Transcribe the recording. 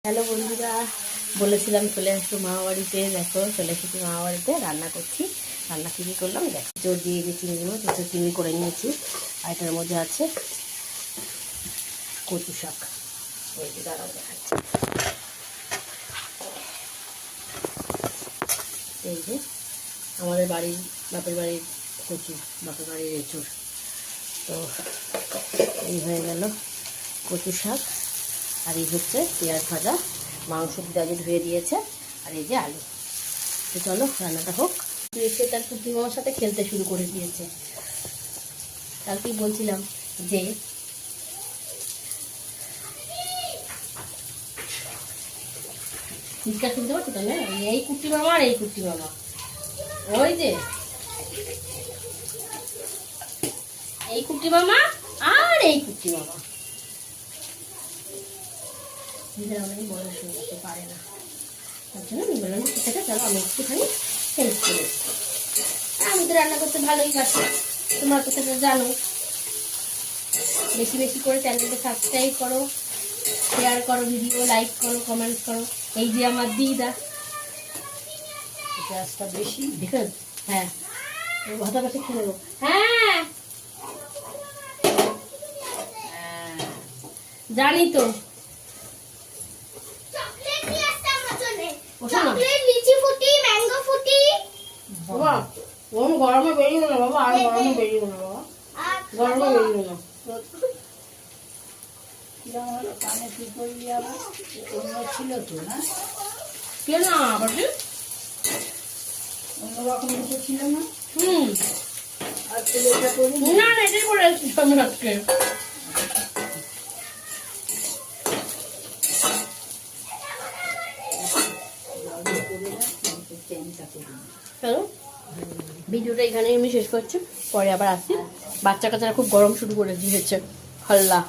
Hello বন্ধুরা, বলেছিলাম চলে আসবো মামা বাড়িতে। দেখো চলে এসেছি মামা বাড়িতে, রান্না করছি। রান্না কী করলাম দেখো, জোর দিয়ে যে চিংড়িগুলো দুটো চিংড়ি করে নিয়েছি। আর এটার মধ্যে আছে কচু শাক। ওই যে দাঁড়াও দেখাচ্ছি, এই যে আমাদের বাড়ির বাপের বাড়ির কচু, বাপের বাড়ির এঁচুড়। তো এই হয়ে গেল কচু শাক, আর এই হচ্ছে পেঁয়াজ ভাজা, মাংস দিয়ে ধুয়ে দিয়েছে, আর এই যে আলু। তো চলো রান্নাটা হোক। এসে তার কুটি মামার সাথে খেলতে শুরু করে দিয়েছে। কালকেই বলছিলাম যে চিৎকার শুনতে পাচ্ছি তো না, এই কুটি মামা আর এই কুটি মামা, ওই যে এই কুটি মামা আর এই কুটি মামা। অনেক বয়স হয়ে যেতে পারে না, তার জন্য আমি বললাম ঠিক আছে চলো আমি একটুখানি হেল্প করে। আমি তো রান্না করতে ভালোই পারছি, তোমার কথা তো জানো। বেশি বেশি করে চ্যানেলটা সাবস্ক্রাইব করো, শেয়ার করো, ভিডিও লাইক করো, কমেন্ট করো। এই যে আমার দিদা, গ্যাসটা বেশি দেখুন। হ্যাঁ ভাতা পাশে খেয়ে নেবো। হ্যাঁ জানি তো, বাবা ওম গরমে বেরিয়ে না বাবা, আর গরমে বেরিয়ে না বাবা, গরমে বেরিয়ে না। কানে কি করলি আবার? অন্য ছিল তো না, কে না আবার অন্যরকম কিছু ছিল না। আর ছেলেটা করি না না, এটাই করে আসছি আমি আজকে। চলো ভিডিওটা এখানেই আমি শেষ করছি, পরে আবার আসছি। বাচ্চা কাচ্চারা খুব গরম শুরু করে দিয়েছে, হাল্লা।